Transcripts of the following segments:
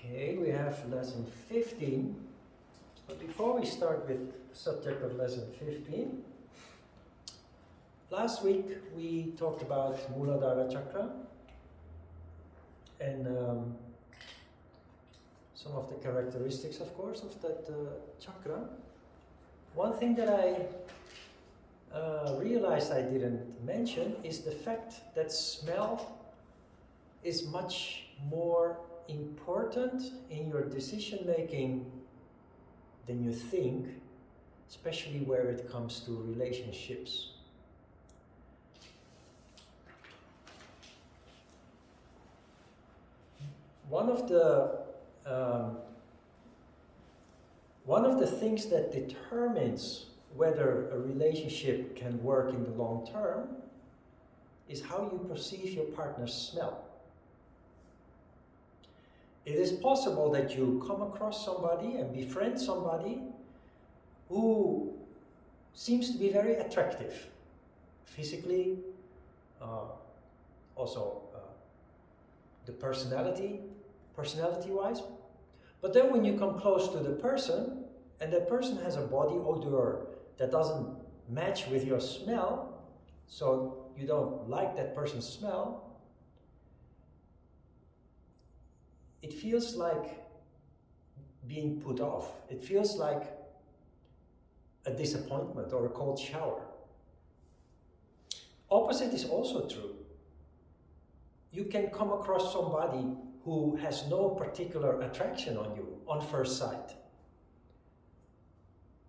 Okay, we have lesson 15. But before we start with the subject of lesson 15, last week we talked about Muladhara Chakra and some of the characteristics, of course, of that chakra. One thing that I realized I didn't mention is the fact that smell is much more important in your decision making than you think, especially where it comes to relationships. One of the things that determines whether a relationship can work in the long term is how you perceive your partner's smell. It is possible that you come across somebody and befriend somebody who seems to be very attractive, physically, also the personality-wise. But then when you come close to the person, and that person has a body odor that doesn't match with your smell, so you don't like that person's smell, it feels like being put off. It feels like a disappointment or a cold shower. Opposite is also true. You can come across somebody who has no particular attraction on you on first sight.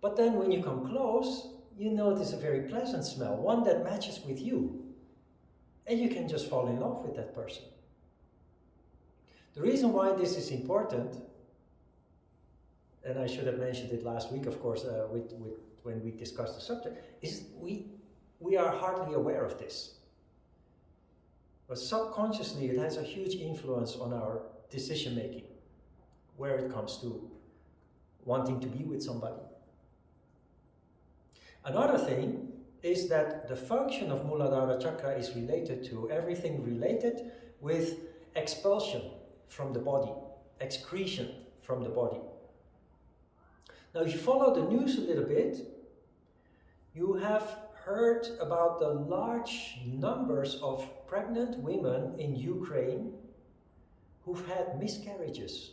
But then when you come close, you notice a very pleasant smell, one that matches with you. And you can just fall in love with that person. The reason why this is important, and I should have mentioned it last week, of course, when we discussed the subject, is we are hardly aware of this. But subconsciously, it has a huge influence on our decision making, where it comes to wanting to be with somebody. Another thing is that the function of Muladhara Chakra is related to everything related with expulsion from the body, excretion from the body. Now, if you follow the news a little bit, you have heard about the large numbers of pregnant women in Ukraine who've had miscarriages.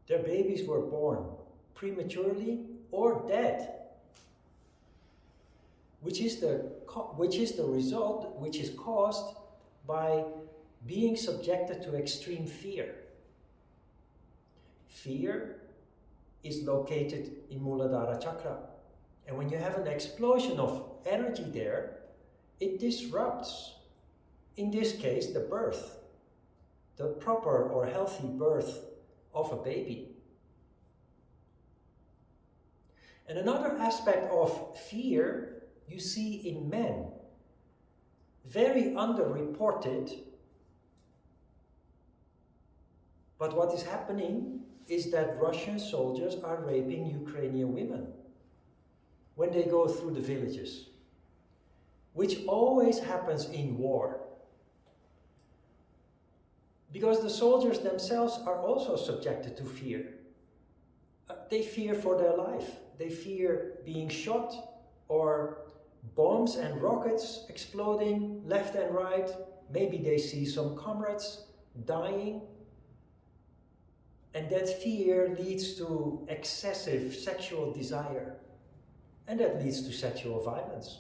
Their babies were born prematurely or dead, which is the result, which is caused by being subjected to extreme fear. Fear is located in Muladhara Chakra. And when you have an explosion of energy there, it disrupts, in this case, the birth, the proper or healthy birth of a baby. And another aspect of fear you see in men, very underreported. But what is happening is that Russian soldiers are raping Ukrainian women when they go through the villages, which always happens in war. Because the soldiers themselves are also subjected to fear. They fear for their life. They fear being shot or bombs and rockets exploding left and right. Maybe they see some comrades dying. And that fear leads to excessive sexual desire. And that leads to sexual violence.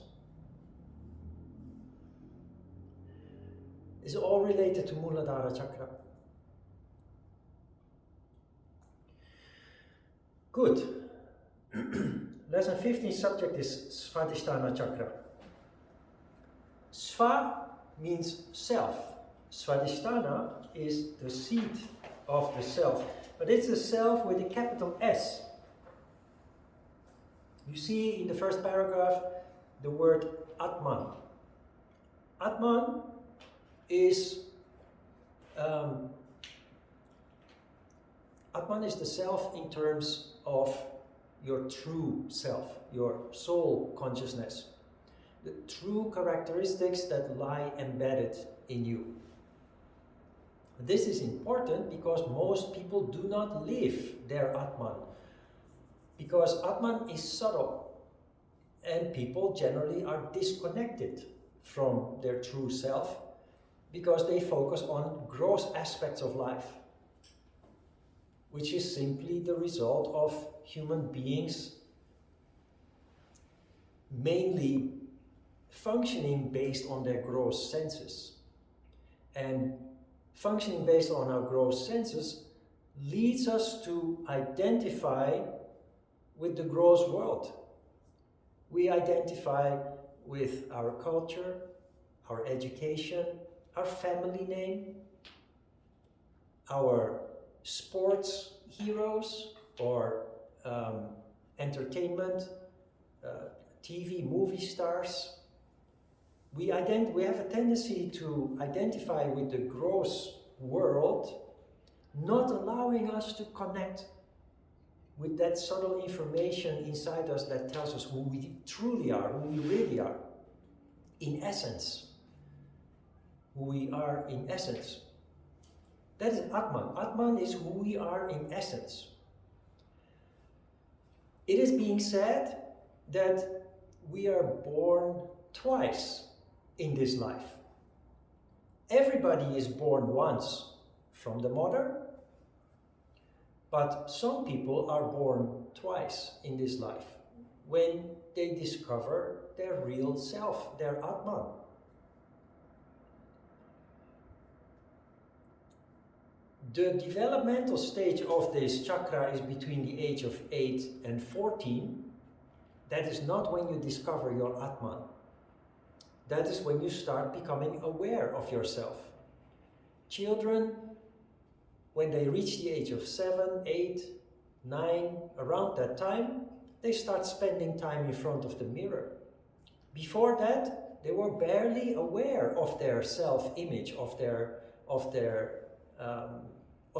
It's all related to Muladhara Chakra. Good. Lesson 15 subject is Svadhistana Chakra. Sva means self. Svadhisthana is the seat of the self. But it's a self with a capital S. You see in the first paragraph the word Atman. Atman is the self in terms of your true self, your soul consciousness, the true characteristics that lie embedded in you. This is important because most people do not live their Atman. Because Atman is subtle, and people generally are disconnected from their true self because they focus on gross aspects of life, which is simply the result of human beings mainly functioning based on their gross senses. And functioning based on our gross senses leads us to identify with the gross world. We identify with our culture, our education, our family name, our sports heroes or entertainment, TV, movie stars. We have a tendency to identify with the gross world, not allowing us to connect with that subtle information inside us that tells us who we truly are, who we really are, in essence. Who we are in essence. That is Atman. Atman is who we are in essence. It is being said that we are born twice in this life. Everybody is born once from the mother, but some people are born twice in this life when they discover their real self, their Atman. The developmental stage of this chakra is between the age of 8 and 14. That is not when you discover your Atman. That is when you start becoming aware of yourself. Children, when they reach the age of 7, 8, 9, around that time, they start spending time in front of the mirror. Before that, they were barely aware of their self-image, of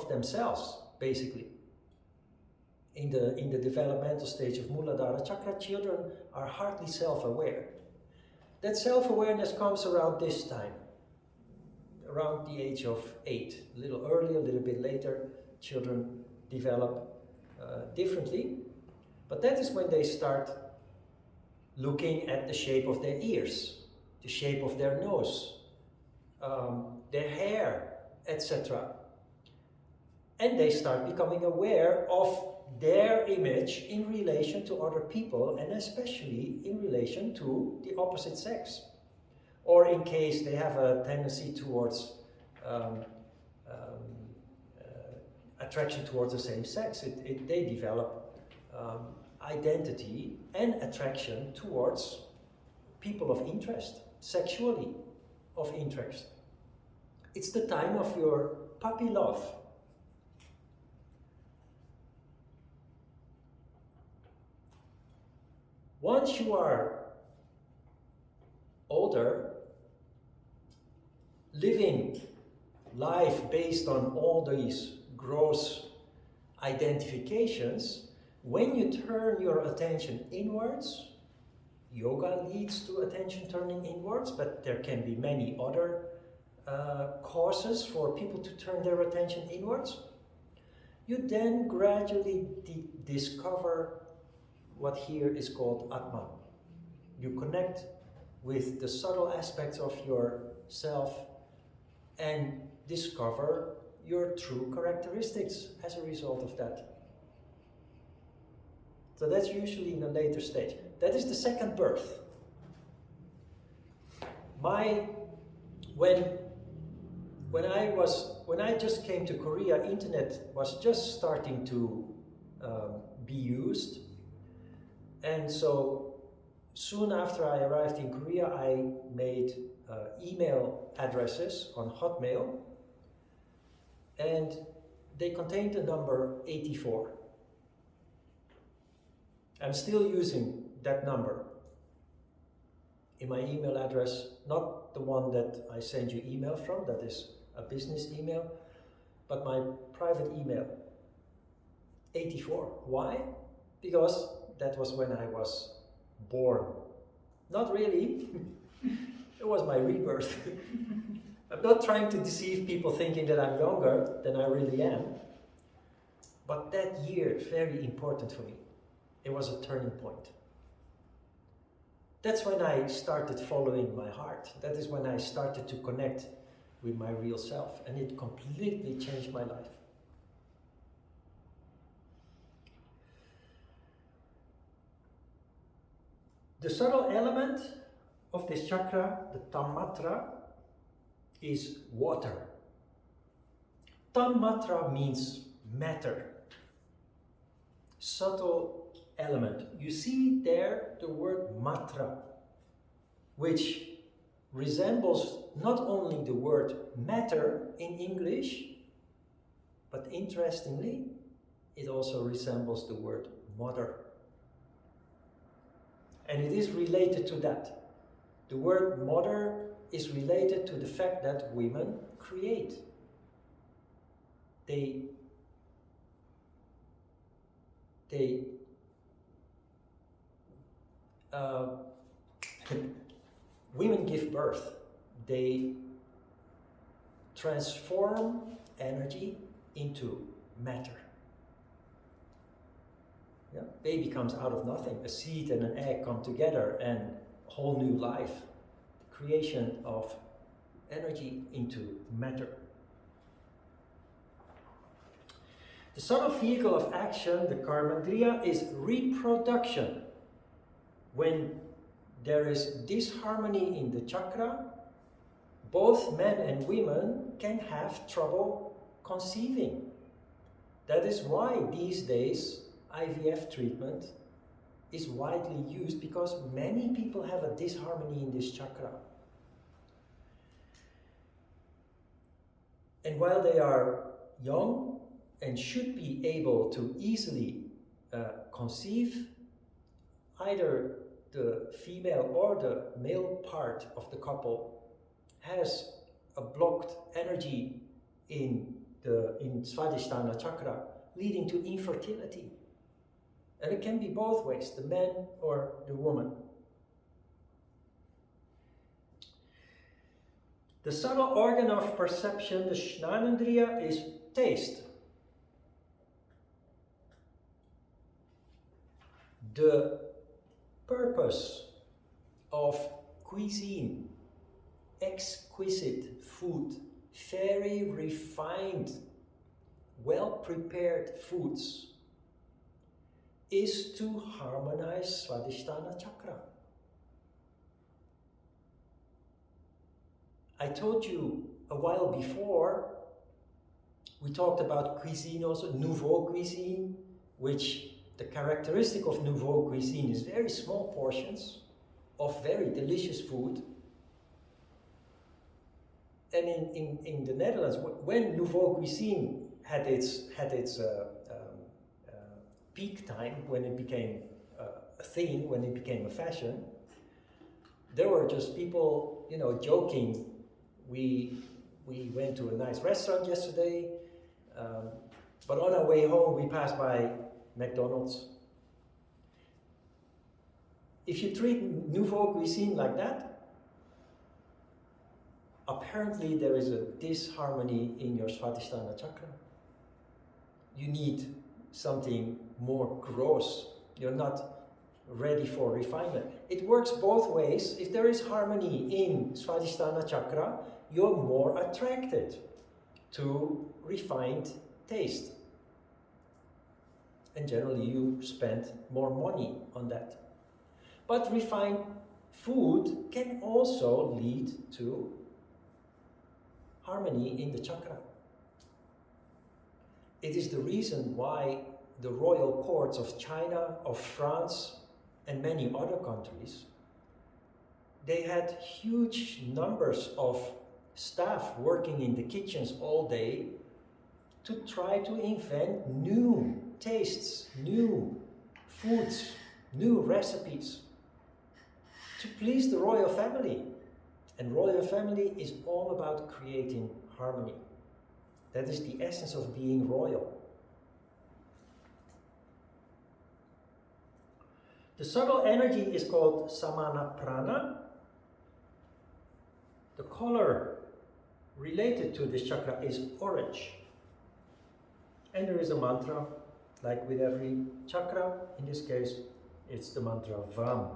themselves, basically. In the developmental stage of Muladhara chakra, children are hardly self-aware. That self-awareness comes around this time, around the age of 8. A little earlier, a little bit later, children develop differently. But that is when they start looking at the shape of their ears, the shape of their nose, their hair, etc. And they start becoming aware of their image in relation to other people, and especially in relation to the opposite sex. Or in case they have a tendency towards attraction towards the same sex, they develop identity and attraction towards people of interest, sexually of interest. It's the time of your puppy love. Once you are older, living life based on all these gross identifications, when you turn your attention inwards, yoga leads to attention turning inwards, but there can be many other causes for people to turn their attention inwards. You then gradually discover what here is called Atman. You connect with the subtle aspects of yourself and discover your true characteristics as a result of that. So that's usually in a later stage. That is the second birth. When I just came to Korea, internet was just starting to be used. And so soon after I arrived in Korea, I made email addresses on Hotmail, and they contained the number 84. I'm still using that number in my email address, not the one that I send you email from, that is a business email, but my private email, 84. Why? Because that was when I was born. Not really. It was my rebirth. I'm not trying to deceive people thinking that I'm younger than I really am. But that year is very important for me. It was a turning point. That's when I started following my heart. That is when I started to connect with my real self. And it completely changed my life. The subtle element of this chakra, the Tamatra, is water. Tamatra means matter. Subtle element. You see there the word matra, which resembles not only the word matter in English, but interestingly, it also resembles the word mother. And it is related to that. The word mother is related to the fact that women create. Women give birth. They transform energy into matter. Yeah? Baby comes out of nothing. A seed and an egg come together and a whole new life. The creation of energy into matter. The subtle vehicle of action, the karmandriya, is reproduction. When there is disharmony in the chakra, both men and women can have trouble conceiving. That is why these days IVF treatment is widely used, because many people have a disharmony in this chakra. And while they are young and should be able to easily conceive, either the female or the male part of the couple has a blocked energy in Svadhistana chakra, leading to infertility. And it can be both ways, the man or the woman. The subtle organ of perception, the Jnanendriya, is taste. The purpose of cuisine, exquisite food, very refined, well-prepared foods, is to harmonize Svadhisthana chakra. I told you a while before, we talked about cuisine also, nouveau cuisine, which the characteristic of nouveau cuisine is very small portions of very delicious food. And in the Netherlands, when nouveau cuisine had its peak time, when it became a thing, when it became a fashion, there were just people, joking. We went to a nice restaurant yesterday, but on our way home we passed by McDonald's. If you treat nouveau cuisine like that, apparently there is a disharmony in your Svadhisthana chakra. You need something more gross. You're not ready for refinement. It works both ways. If there is harmony in Svadhisthana chakra, you're more attracted to refined taste. And generally you spend more money on that. But refined food can also lead to harmony in the chakra. It is the reason why the royal courts of China, of France, and many other countries, they had huge numbers of staff working in the kitchens all day to try to invent new tastes, new foods, new recipes to please the royal family. And royal family is all about creating harmony. That is the essence of being royal. The subtle energy is called samana prana. The color related to this chakra is orange. And there is a mantra, like with every chakra. In this case, it's the mantra Vam.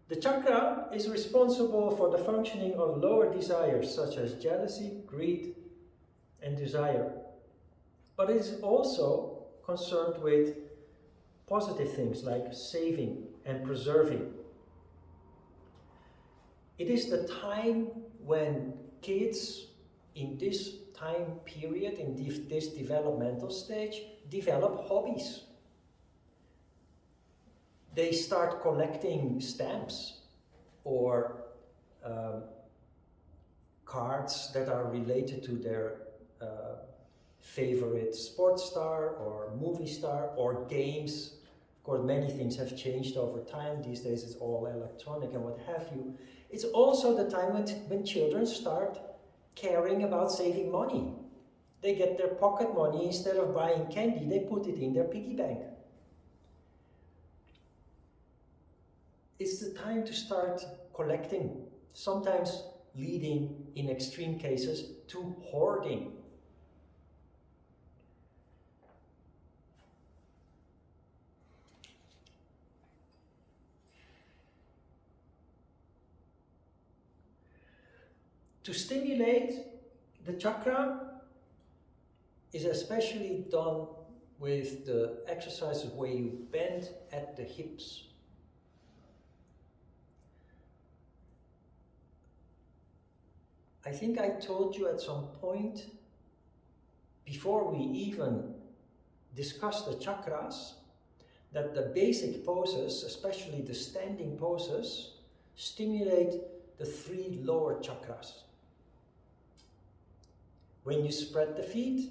The chakra is responsible for the functioning of lower desires such as jealousy, greed, and desire. But it is also concerned with positive things like saving and preserving. It is the time when kids in this time period, in this developmental stage, develop hobbies. They start collecting stamps or cards that are related to their favorite sports star or movie star or games. Of course, many things have changed over time. These days it's all electronic and what have you. It's also the time when children start caring about saving money. They get their pocket money, instead of buying candy, they put it in their piggy bank. It's the time to start collecting, sometimes leading, in extreme cases, to hoarding. To stimulate the chakra is especially done with the exercises where you bend at the hips. I think I told you at some point, before we even discussed the chakras, that the basic poses, especially the standing poses, stimulate the 3 lower chakras. When you spread the feet,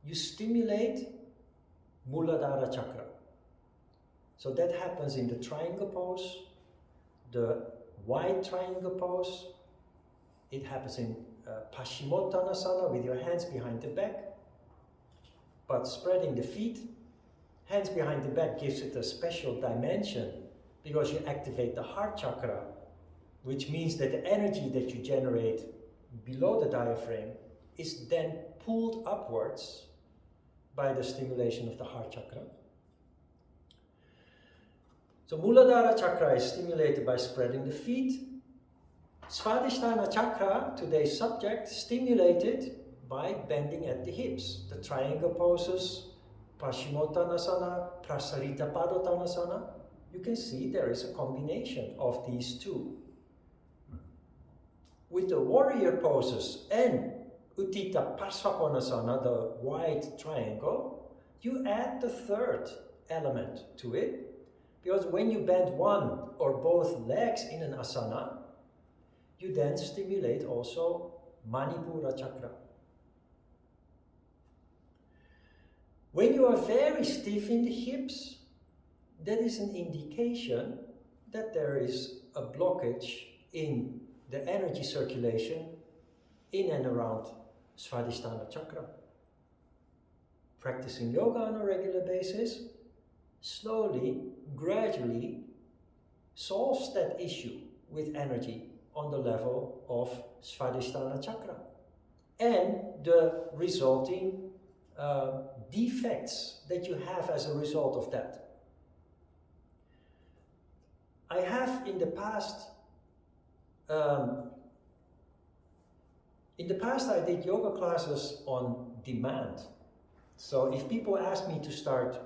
you stimulate Muladhara chakra. So that happens in the triangle pose, the wide triangle pose. It happens in Paschimottanasana with your hands behind the back. But spreading the feet, hands behind the back, gives it a special dimension because you activate the heart chakra, which means that the energy that you generate below the diaphragm is then pulled upwards by the stimulation of the heart chakra. So Muladhara chakra is stimulated by spreading the feet. Svadhistana chakra, today's subject, stimulated by bending at the hips. The triangle poses, Paschimottanasana, Prasarita Padottanasana. You can see there is a combination of these two. With the warrior poses and Uttita Parsvakonasana, the wide triangle, you add the third element to it, because when you bend one or both legs in an asana, you then stimulate also Manipura chakra. When you are very stiff in the hips, that is an indication that there is a blockage in the energy circulation in and around Svadhisthana chakra. Practicing yoga on a regular basis slowly, gradually solves that issue with energy on the level of Svadhisthana chakra and the resulting defects that you have as a result of that. I have in the past I did yoga classes on demand. So if people ask me to start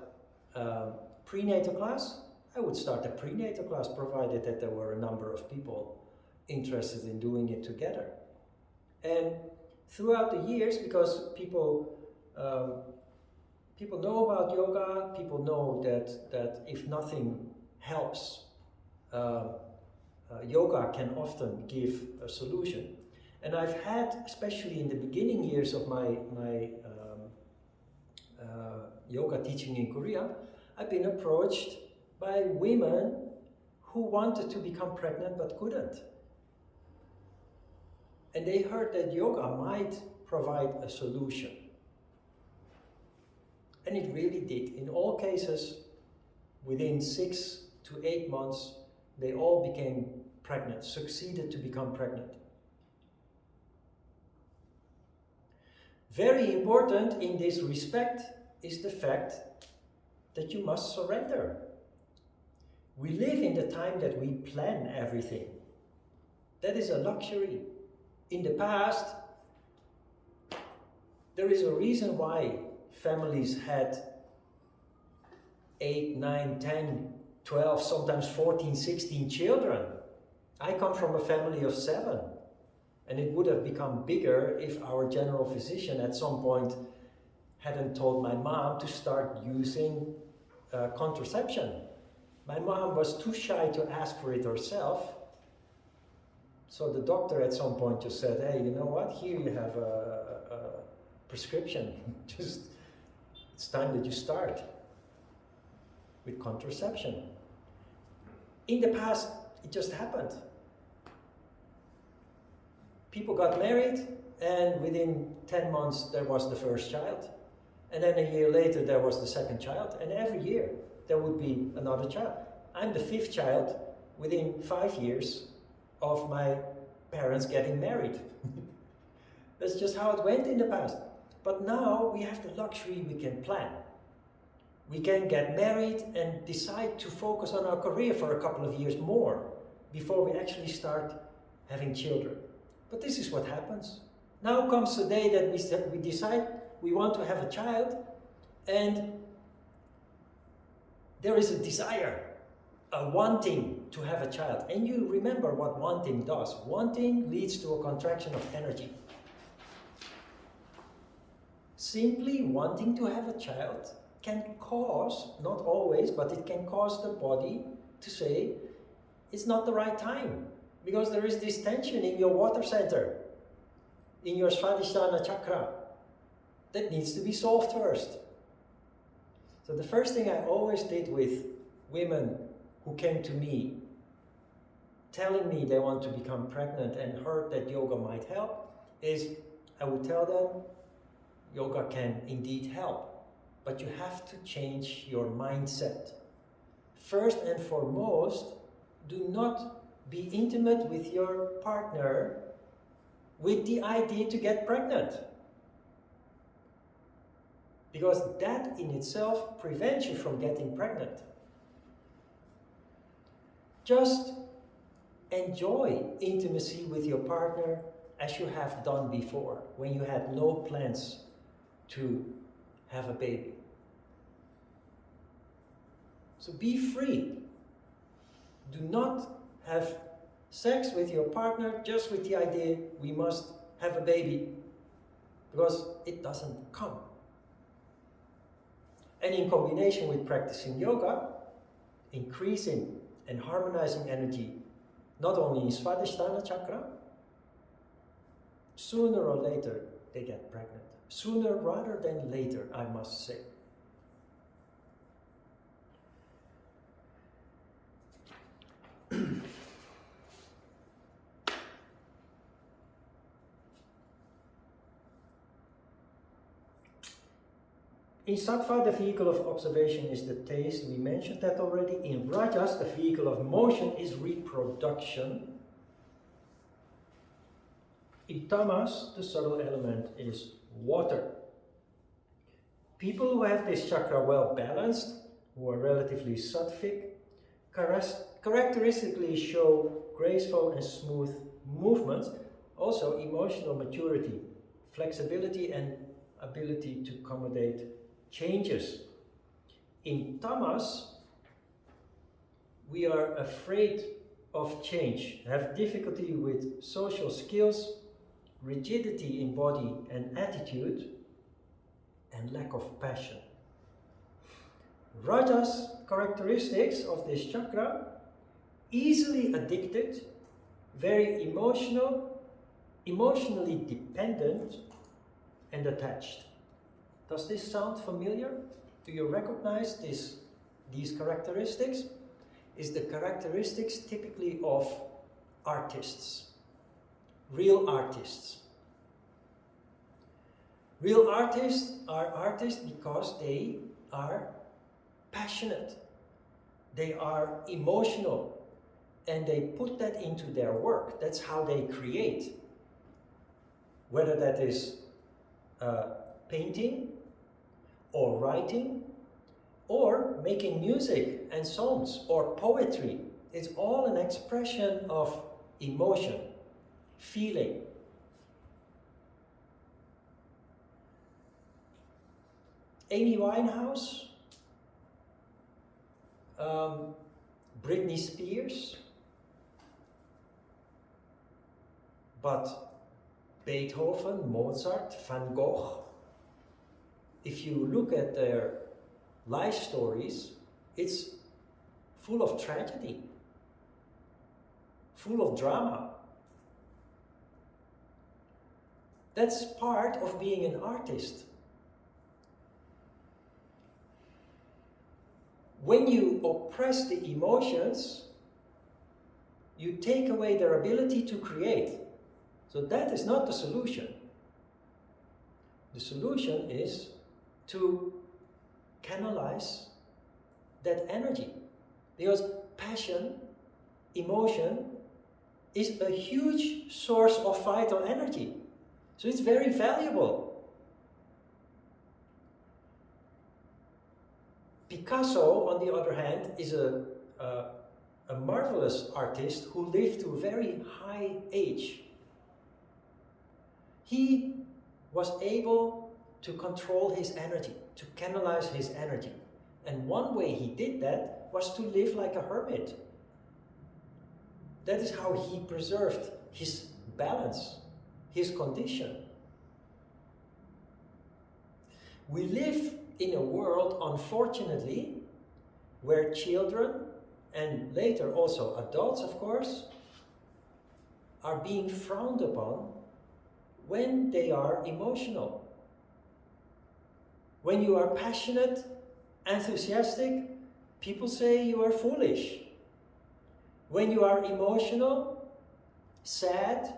prenatal class, I would start a prenatal class, provided that there were a number of people interested in doing it together. And throughout the years, because people know about yoga, people know that if nothing helps, yoga can often give a solution. And I've had, especially in the beginning years of my yoga teaching in Korea, I've been approached by women who wanted to become pregnant but couldn't. And they heard that yoga might provide a solution. And it really did. In all cases, within 6 to 8 months, they all became pregnant, succeeded to become pregnant. Very important in this respect is the fact that you must surrender. We live in the time that we plan everything. That is a luxury. In the past, there is a reason why families had 8, 9, 10, 12, sometimes 14, 16 children. I come from a family of 7. And it would have become bigger if our general physician at some point hadn't told my mom to start using contraception. My mom was too shy to ask for it herself. So the doctor at some point just said, hey, you know what? Here you have a prescription. It's time that you start with contraception. In the past, it just happened. People got married, and within 10 months there was the first child. And then a year later there was the second child, and every year there would be another child. I'm the 5th child within 5 years of my parents getting married. That's just how it went in the past. But now we have the luxury, we can plan. We can get married and decide to focus on our career for a couple of years more before we actually start having children. But this is what happens. Now comes the day that we decide we want to have a child, and there is a desire, a wanting to have a child. And you remember what wanting does. Wanting leads to a contraction of energy. Simply wanting to have a child can cause, not always, but it can cause the body to say, it's not the right time. Because there is this tension in your water center, in your Svadhistana Chakra, that needs to be solved first. So the first thing I always did with women who came to me, telling me they want to become pregnant and heard that yoga might help, is I would tell them, yoga can indeed help, but you have to change your mindset. First and foremost, do not be intimate with your partner with the idea to get pregnant. Because that in itself prevents you from getting pregnant. Just enjoy intimacy with your partner as you have done before, when you had no plans to have a baby. So be free. Do not have sex with your partner just with the idea we must have a baby, because it doesn't come. And in combination with practicing yoga, increasing and harmonizing energy, not only in Svadhistana Chakra, sooner or later they get pregnant. Sooner rather than later, I must say. In Sattva, the vehicle of observation is the taste. We mentioned that already. In Rajas, the vehicle of motion is reproduction. In Tamas, the subtle element is water. People who have this chakra well balanced, who are relatively sattvic, characteristically show graceful and smooth movements, also emotional maturity, flexibility and ability to accommodate changes. In Tamas, we are afraid of change, have difficulty with social skills, rigidity in body and attitude, and lack of passion. Rajas characteristics of this chakra: easily addicted, very emotional, emotionally dependent, and attached. Does this sound familiar? Do you recognize these characteristics? Is the characteristics typically of artists, real artists. Real artists are artists because they are passionate, they are emotional, and they put that into their work. That's how they create. Whether that is painting, or writing, or making music and songs, or poetry. It's all an expression of emotion, feeling. Amy Winehouse, Britney Spears, but Beethoven, Mozart, Van Gogh, if you look at their life stories, it's full of tragedy, full of drama. That's part of being an artist. When you oppress the emotions, you take away their ability to create. So that is not the solution. The solution is to canalize that energy. Because passion, emotion, is a huge source of vital energy. So it's very valuable. Picasso, on the other hand, is a marvelous artist who lived to a very high age. He was able to control his energy, to canalize his energy. And one way he did that was to live like a hermit. That is how he preserved his balance, his condition. We live in a world, unfortunately, where children, and later also adults, of course, are being frowned upon when they are emotional. When you are passionate, enthusiastic, people say you are foolish. When you are emotional, sad,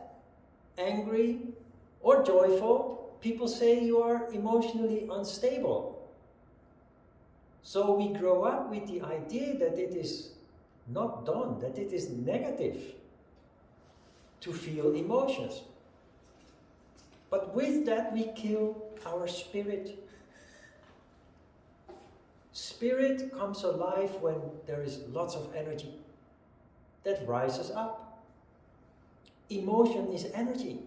angry, or joyful, people say you are emotionally unstable. So we grow up with the idea that it is not done, that it is negative to feel emotions. But with that we kill our spirit. Spirit comes alive when there is lots of energy that rises up. Emotion is energy.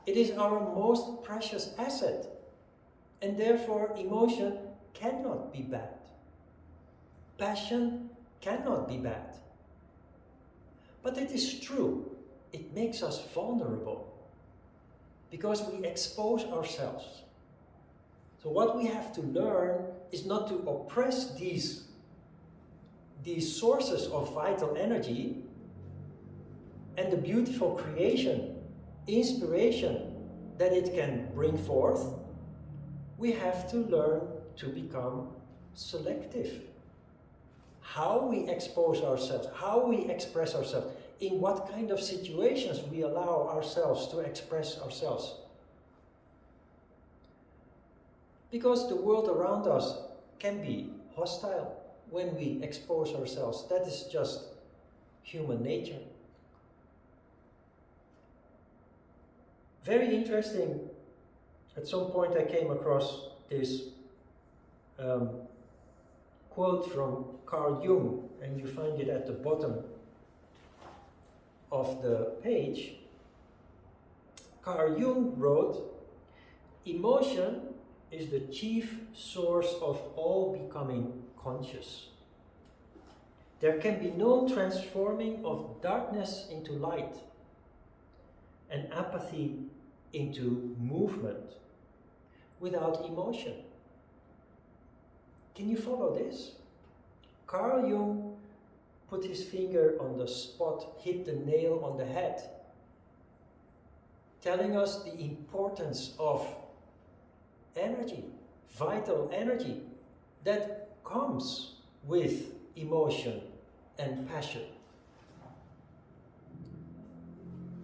It is our most precious asset, and therefore emotion cannot be bad. Passion cannot be bad. But it is true, it makes us vulnerable because we expose ourselves. So what we have to learn is not to oppress these sources of vital energy and the beautiful creation, inspiration that it can bring forth. We have to learn to become selective. How we expose ourselves, how we express ourselves, in what kind of situations we allow ourselves to express ourselves. Because the world around us can be hostile when we expose ourselves. That is just human nature. Very interesting. At some point I came across this quote from Carl Jung, and you find it at the bottom of the page. Carl Jung wrote, "Emotion is the chief source of all becoming conscious. There can be no transforming of darkness into light and apathy into movement without emotion." Can you follow this? Carl Jung put his finger on the spot, hit the nail on the head, telling us the importance of energy, vital energy, that comes with emotion and passion.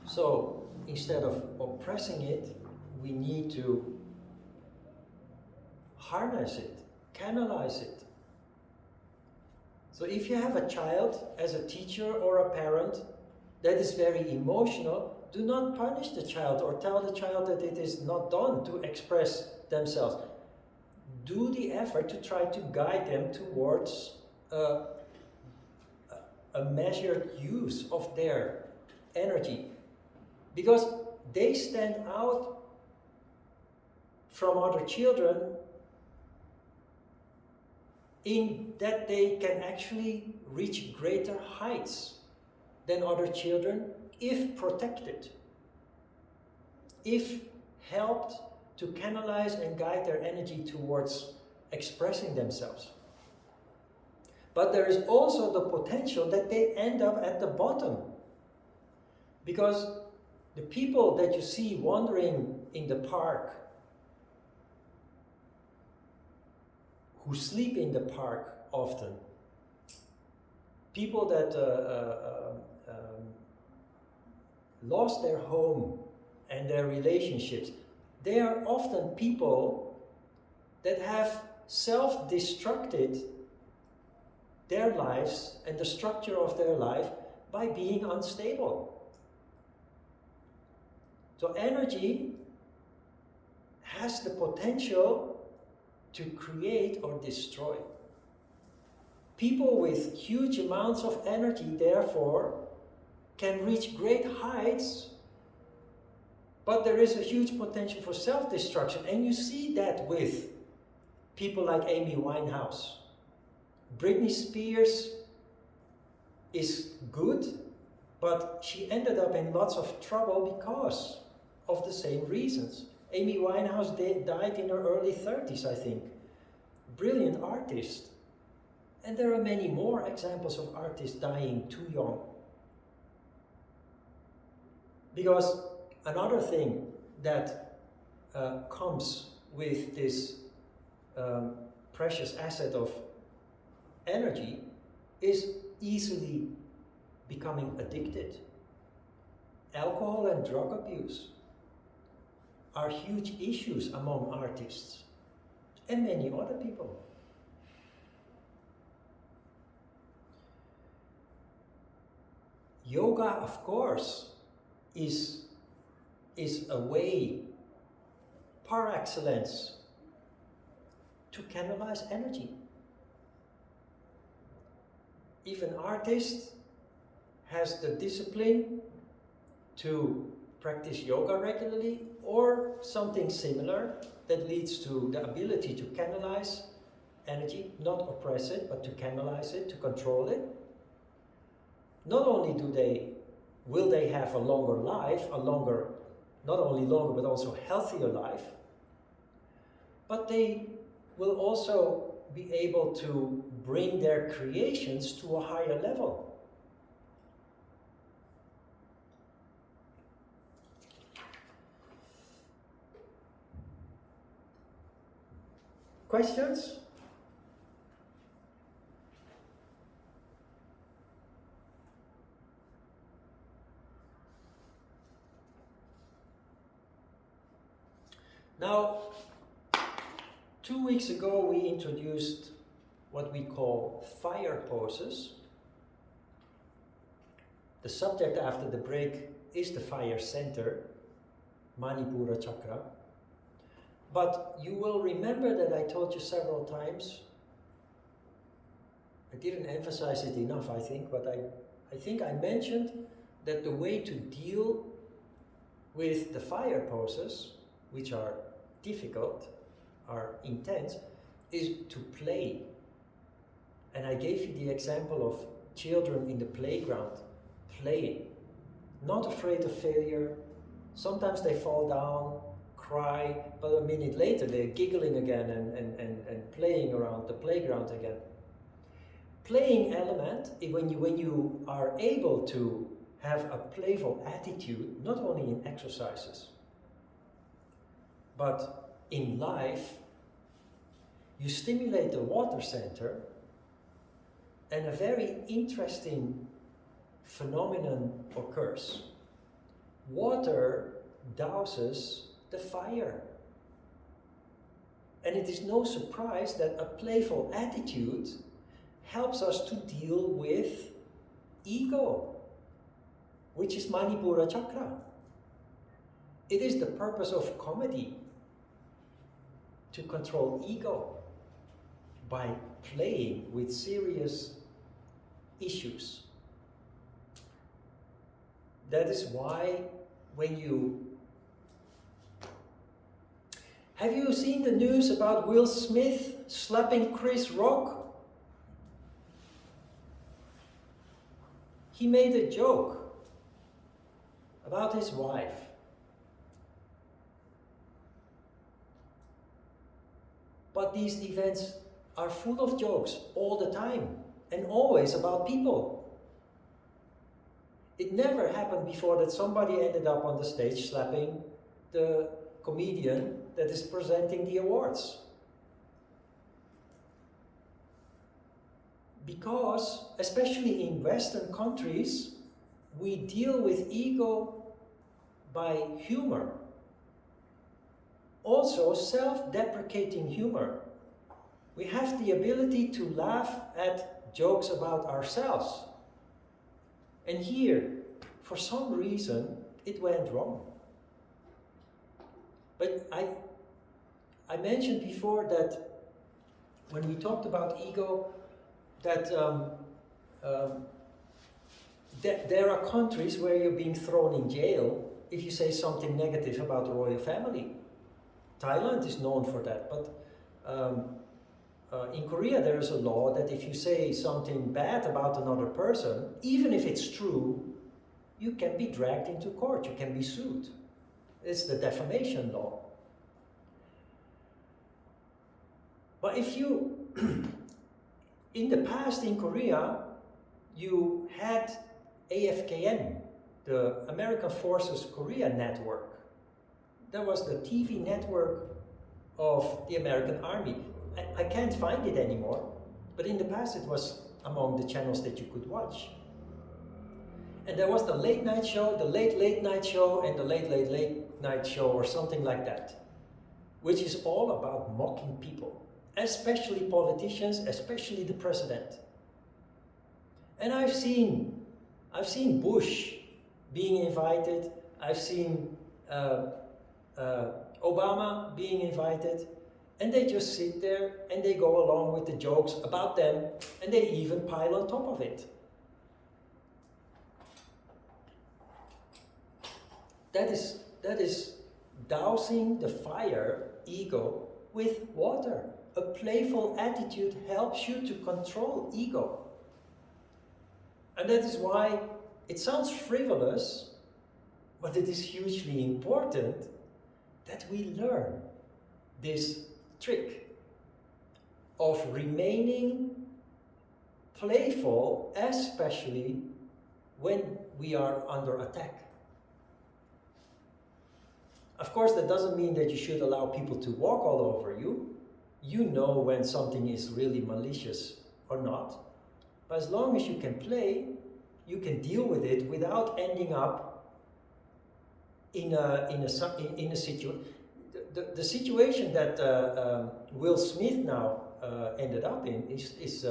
So instead of oppressing it, we need to harness it, canalize it. So if you have a child as a teacher or a parent that is very emotional, do not punish the child or tell the child that it is not done to express themselves. Do the effort to try to guide them towards a measured use of their energy. Because they stand out from other children in that they can actually reach greater heights than other children if protected, if helped to canalize and guide their energy towards expressing themselves. But there is also the potential that they end up at the bottom, because the people that you see wandering in the park, who sleep in the park often, people that lost their home and their relationships, they are often people that have self-destructed their lives and the structure of their life by being unstable. So energy has the potential to create or destroy. People with huge amounts of energy, therefore, can reach great heights, but there is a huge potential for self-destruction. And you see that with people like Amy Winehouse. Britney Spears is good, but she ended up in lots of trouble because of the same reasons. Amy Winehouse died in her early 30s, I think. Brilliant artist. And there are many more examples of artists dying too young. Because another thing that comes with this precious asset of energy is easily becoming addicted. Alcohol and drug abuse are huge issues among artists and many other people. Yoga, of course, is a way par excellence to canalize energy. If an artist has the discipline to practice yoga regularly or something similar that leads to the ability to canalize energy, not oppress it, but to canalize it, to control it, not only will they have a longer life, not only longer but also healthier life, but they will also be able to bring their creations to a higher level. Questions? Now, 2 weeks ago we introduced what we call fire poses. The subject after the break is the fire center, Manipura Chakra. But you will remember that I told you several times, I didn't emphasize it enough I think, but I think I mentioned that the way to deal with the fire poses, which are difficult, are intense, is to play. And I gave you the example of children in the playground playing, not afraid of failure. Sometimes they fall down, cry, but a minute later they're giggling again and playing around the playground again. Playing element, when you are able to have a playful attitude, not only in exercises, but in life, you stimulate the water center, and a very interesting phenomenon occurs. Water douses the fire. And it is no surprise that a playful attitude helps us to deal with ego, which is Manipura Chakra. It is the purpose of comedy to control ego by playing with serious issues. That is why when you... Have you seen the news about Will Smith slapping Chris Rock? He made a joke about his wife. But these events are full of jokes all the time and always about people. It never happened before that somebody ended up on the stage slapping the comedian that is presenting the awards. Because, especially in Western countries, we deal with ego by humor. Also, self-deprecating humor. We have the ability to laugh at jokes about ourselves. And here, for some reason, it went wrong. But I mentioned before that when we talked about ego, that there are countries where you're being thrown in jail if you say something negative about the royal family. Thailand is known for that, but in Korea there is a law that if you say something bad about another person, even if it's true, you can be dragged into court, you can be sued. It's the defamation law. But if you, in the past in Korea, you had AFKN, the American Forces Korea Network. That was the TV network of the American Army. I can't find it anymore, but in the past it was among the channels that you could watch. And there was the late night show, the late night show, and the late night show, or something like that, which is all about mocking people, especially politicians, especially the president. And I've seen Bush being invited, I've seen Obama being invited, and they just sit there and they go along with the jokes about them, and they even pile on top of it. That is dousing the fire, ego, with water. A playful attitude helps you to control ego. And that is why it sounds frivolous, but it is hugely important that we learn this trick of remaining playful, especially when we are under attack. Of course, that doesn't mean that you should allow people to walk all over you. You know when something is really malicious or not. But as long as you can play, you can deal with it without ending up in a situation. The situation that Will Smith now ended up in is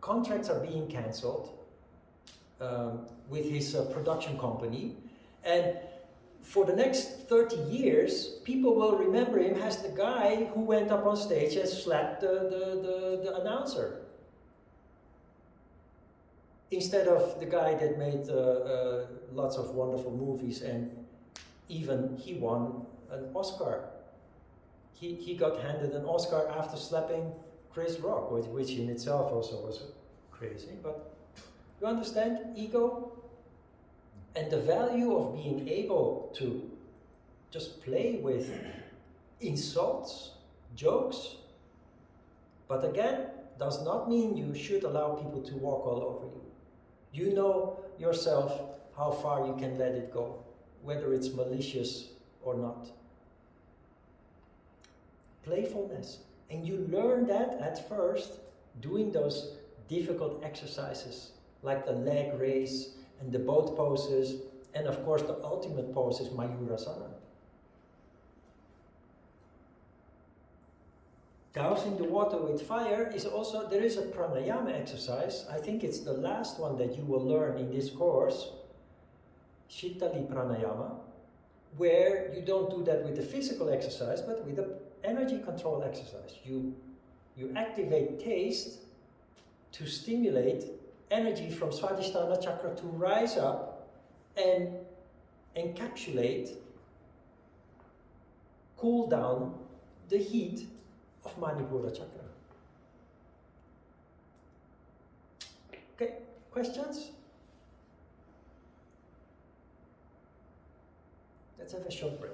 contracts are being cancelled with his production company, and for the next 30 years, people will remember him as the guy who went up on stage and slapped the announcer, instead of the guy that made lots of wonderful movies, and even he won an Oscar. He got handed an Oscar after slapping Chris Rock, which in itself also was crazy. But you understand ego and the value of being able to just play with insults, jokes. But again, does not mean you should allow people to walk all over you. You know yourself how far you can let it go, whether it's malicious or not. Playfulness. And you learn that at first doing those difficult exercises like the leg raise and the boat poses, and of course the ultimate pose is Mayurasana. dousing the water with fire is also, there is a pranayama exercise. I think it's the last one that you will learn in this course, Shitali pranayama, where you don't do that with the physical exercise, but with the energy control exercise. You activate taste to stimulate energy from Svadhistana chakra to rise up and encapsulate, cool down the heat of Manipura chakra. Okay, questions? Let's have a short break.